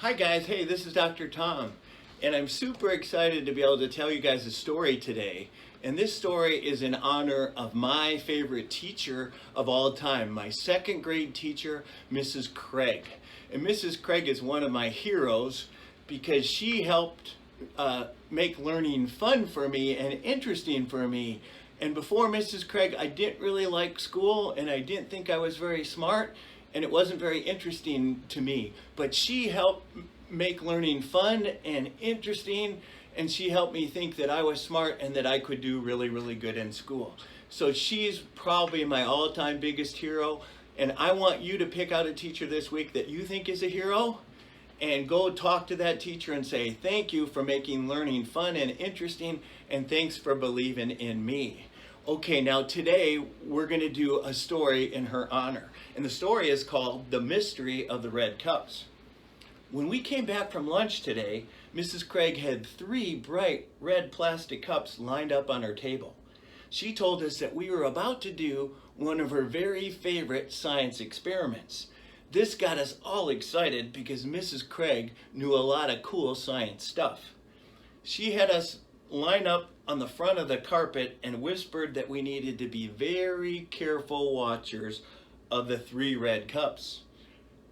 Hi guys, hey, this is Dr. Tom, and I'm super excited to be able to tell you guys a story today. And this story is in honor of my favorite teacher of all time, my second grade teacher, Mrs. Craig. And Mrs. Craig is one of my heroes because she helped make learning fun for me and interesting for me. And before Mrs. Craig, I didn't really like school and I didn't think I was very smart and it wasn't very interesting to me. But she helped make learning fun and interesting, and she helped me think that I was smart and that I could do really, really good in school. So she's probably my all-time biggest hero, and I want you to pick out a teacher this week that you think is a hero and go talk to that teacher and say, thank you for making learning fun and interesting, and thanks for believing in me. Okay, now today we're going to do a story in her honor. And the story is called The Mystery of the Red Cups. When we came back from lunch today, Mrs. Craig had 3 bright red plastic cups lined up on her table. She told us that we were about to do one of her very favorite science experiments. This got us all excited because Mrs. Craig knew a lot of cool science stuff. She had us line up on the front of the carpet and whispered that we needed to be very careful watchers of the 3 red cups.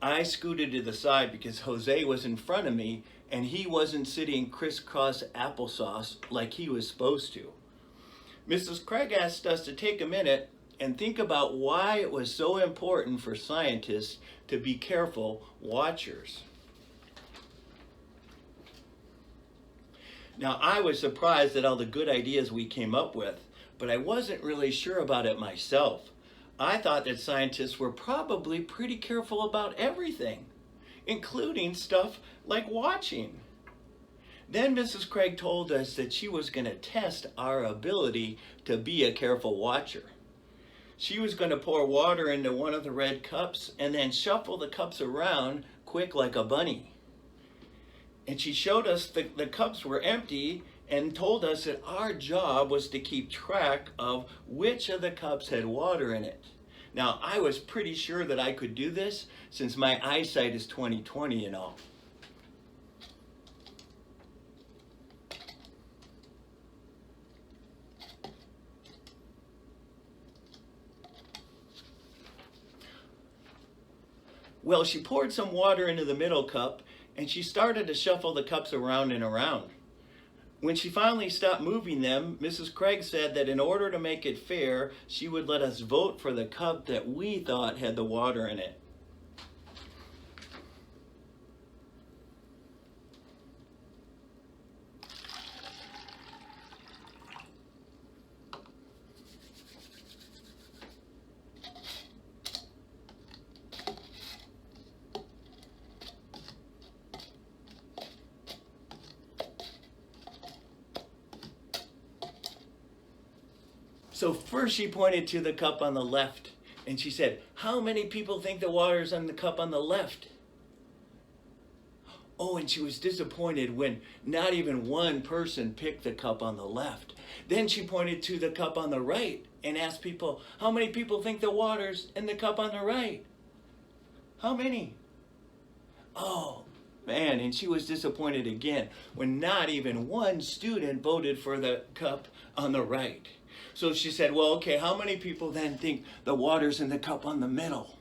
I scooted to the side because Jose was in front of me and he wasn't sitting crisscross applesauce like he was supposed to. Mrs. Craig asked us to take a minute and think about why it was so important for scientists to be careful watchers. Now, I was surprised at all the good ideas we came up with, but I wasn't really sure about it myself. I thought that scientists were probably pretty careful about everything, including stuff like watching. Then Mrs. Craig told us that she was going to test our ability to be a careful watcher. She was going to pour water into one of the red cups and then shuffle the cups around quick like a bunny. And she showed us that the cups were empty and told us that our job was to keep track of which of the cups had water in it. Now, I was pretty sure that I could do this since my eyesight is 20/20 and all. Well, she poured some water into the middle cup and she started to shuffle the cups around and around. When she finally stopped moving them, Mrs. Craig said that in order to make it fair, she would let us vote for the cup that we thought had the water in it. So first she pointed to the cup on the left and she said, how many people think the water's on the cup on the left? Oh, and she was disappointed when not even one person picked the cup on the left. Then she pointed to the cup on the right and asked people, how many people think the water's in the cup on the right? How many? Oh, man, and she was disappointed again when not even one student voted for the cup on the right. So she said, well, okay, how many people then think the water's in the cup on the middle?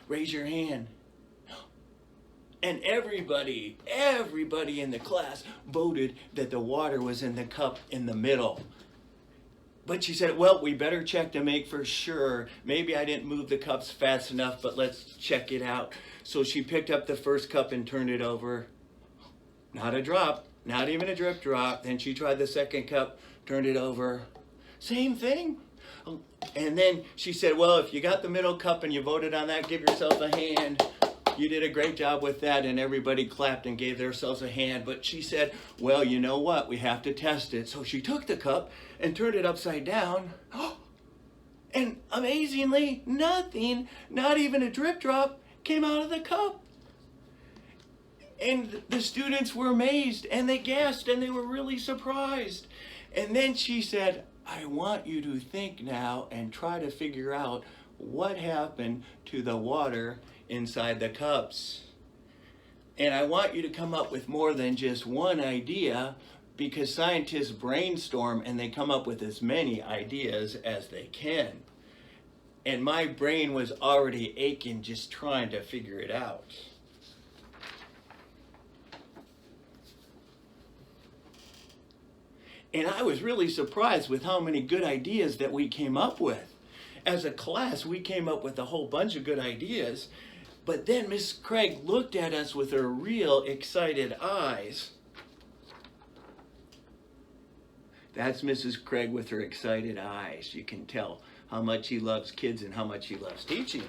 Raise your hand. And everybody in the class voted that the water was in the cup in the middle. But she said, well, we better check to make for sure. Maybe I didn't move the cups fast enough, but let's check it out. So she picked up the first cup and turned it over. Not a drop, not even a drip drop. Then she tried the second cup, turned it over. Same thing. And then she said, well, if you got the middle cup and you voted on that, give yourself a hand. You did a great job with that. And everybody clapped and gave themselves a hand. But she said, well, you know what? We have to test it. So she took the cup and turned it upside down. And amazingly, nothing, not even a drip drop, came out of the cup. And the students were amazed and they gasped and they were really surprised. And then she said, I want you to think now and try to figure out what happened to the water inside the cups. And I want you to come up with more than just one idea, because scientists brainstorm and they come up with as many ideas as they can. And my brain was already aching just trying to figure it out. And I was really surprised with how many good ideas that we came up with. As a class, we came up with a whole bunch of good ideas. But then Miss Craig looked at us with her real excited eyes. That's Mrs. Craig with her excited eyes. You can tell how much she loves kids and how much she loves teaching.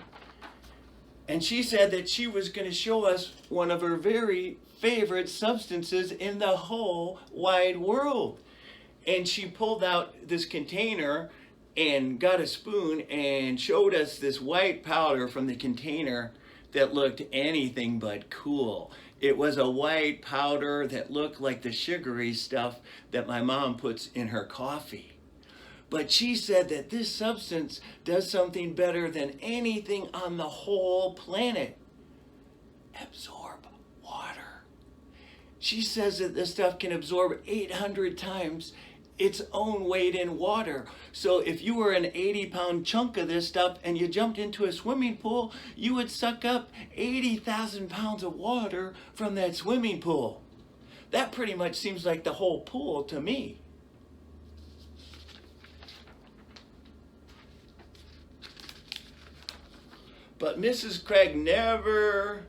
And she said that she was going to show us one of her very favorite substances in the whole wide world. And she pulled out this container and got a spoon and showed us this white powder from the container that looked anything but cool. It was a white powder that looked like the sugary stuff that my mom puts in her coffee. But she said that this substance does something better than anything on the whole planet. Absorb water. She says that this stuff can absorb 800 times its own weight in water. So if you were an 80-pound chunk of this stuff and you jumped into a swimming pool, you would suck up 80,000 pounds of water from that swimming pool. That pretty much seems like the whole pool to me. But Mrs. Craig never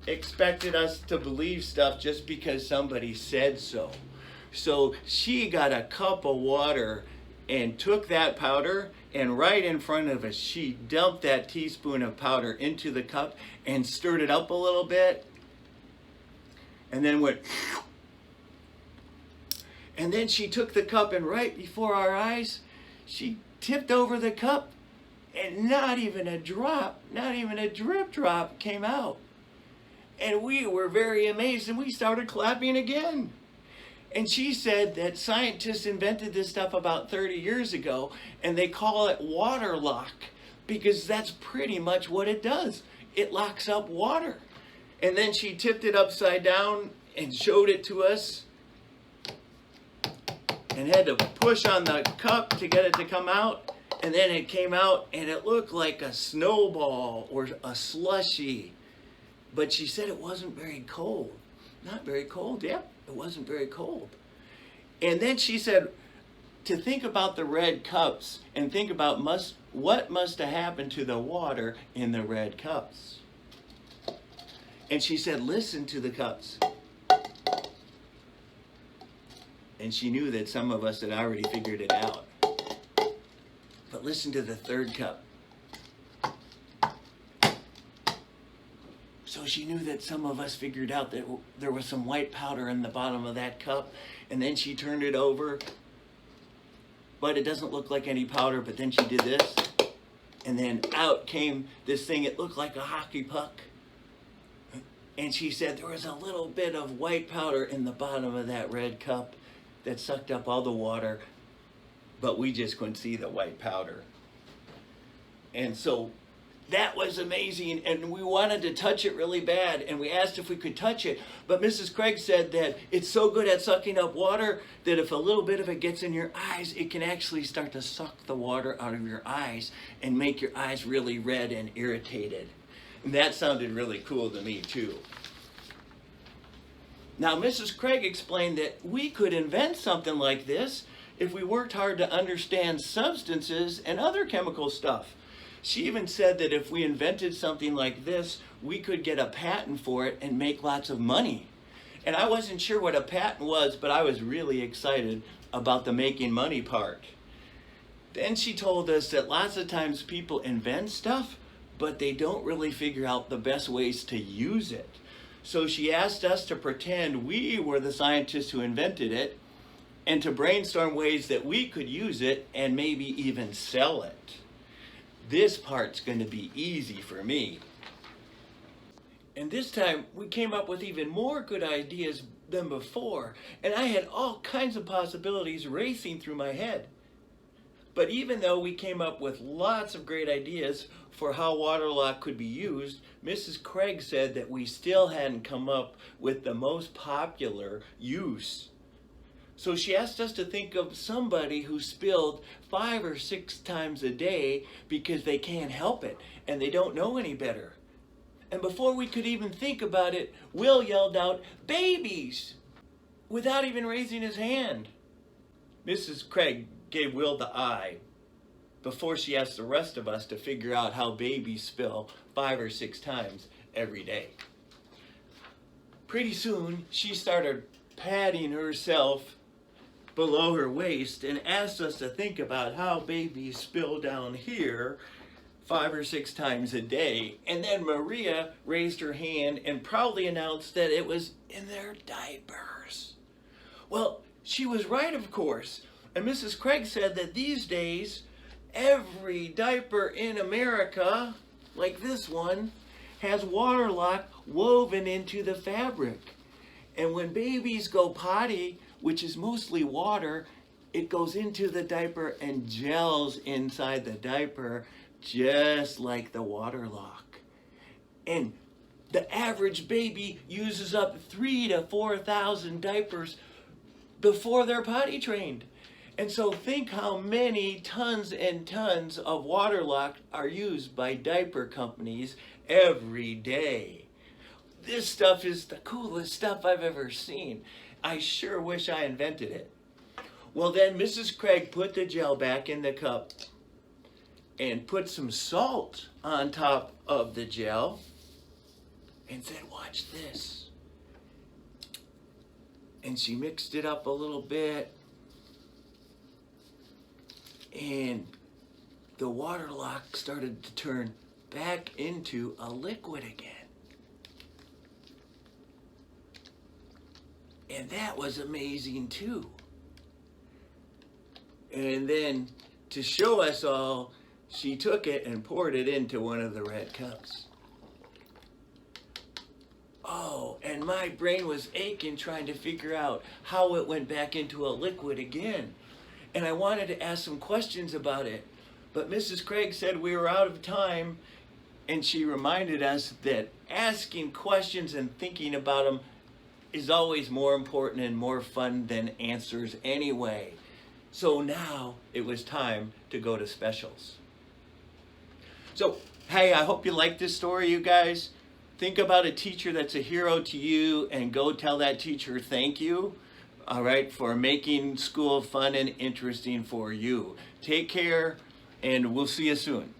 expected us to believe stuff just because somebody said so. So she got a cup of water and took that powder, and right in front of us, she dumped that teaspoon of powder into the cup and stirred it up a little bit, and then went, and then she took the cup, and right before our eyes, she tipped over the cup, and not even a drop, not even a drip drop came out. And we were very amazed, and we started clapping again. And she said that scientists invented this stuff about 30 years ago, and they call it water lock, because that's pretty much what it does. It locks up water. And then she tipped it upside down and showed it to us, and had to push on the cup to get it to come out. And then it came out, and it looked like a snowball or a slushie. But she said it wasn't very cold. Not very cold, yep. It wasn't very cold. And then she said to think about the red cups and think about what must have happened to the water in the red cups. And she said, listen to the cups. And she knew that some of us had already figured it out. But listen to the third cup. So she knew that some of us figured out that there was some white powder in the bottom of that cup. And then she turned it over. But it doesn't look like any powder. But then she did this. And then out came this thing. It looked like a hockey puck. And she said there was a little bit of white powder in the bottom of that red cup that sucked up all the water. But we just couldn't see the white powder. And so that was amazing, and we wanted to touch it really bad, and we asked if we could touch it, but Mrs. Craig said that it's so good at sucking up water that if a little bit of it gets in your eyes, it can actually start to suck the water out of your eyes and make your eyes really red and irritated. And that sounded really cool to me, too. Now, Mrs. Craig explained that we could invent something like this if we worked hard to understand substances and other chemical stuff. She even said that if we invented something like this, we could get a patent for it and make lots of money. And I wasn't sure what a patent was, but I was really excited about the making money part. Then she told us that lots of times people invent stuff, but they don't really figure out the best ways to use it. So she asked us to pretend we were the scientists who invented it and to brainstorm ways that we could use it and maybe even sell it. This part's going to be easy for me. And this time we came up with even more good ideas than before, and I had all kinds of possibilities racing through my head. But even though we came up with lots of great ideas for how Waterlock could be used, Mrs. Craig said that we still hadn't come up with the most popular use. So she asked us to think of somebody who spilled 5 or 6 times a day because they can't help it and they don't know any better. And before we could even think about it, Will yelled out, "Babies!" without even raising his hand. Mrs. Craig gave Will the eye before she asked the rest of us to figure out how babies spill 5 or 6 times every day. Pretty soon, she started patting herself below her waist and asked us to think about how babies spill down here 5 or 6 times a day. And then Maria raised her hand and proudly announced that it was in their diapers. Well, she was right, of course. And Mrs. Craig said that these days, every diaper in America, like this one, has Waterlock woven into the fabric. And when babies go potty, which is mostly water, it goes into the diaper and gels inside the diaper, just like the Waterlock. And the average baby uses up 3,000 to 4,000 diapers before they're potty trained. And so think how many tons and tons of Waterlock are used by diaper companies every day. This stuff is the coolest stuff I've ever seen. I sure wish I invented it. Well, then Mrs. Craig put the gel back in the cup and put some salt on top of the gel and said, "Watch this." And she mixed it up a little bit, and the Waterlock started to turn back into a liquid again. And that was amazing too. And then to show us all, she took it and poured it into one of the red cups. Oh, and my brain was aching trying to figure out how it went back into a liquid again. And I wanted to ask some questions about it. But Mrs. Craig said we were out of time, and she reminded us that asking questions and thinking about them is always more important and more fun than answers anyway. So now it was time to go to specials. So, hey, I hope you like this story, you guys. Think about a teacher that's a hero to you and go tell that teacher thank you, all right, for making school fun and interesting for you. Take care, and we'll see you soon.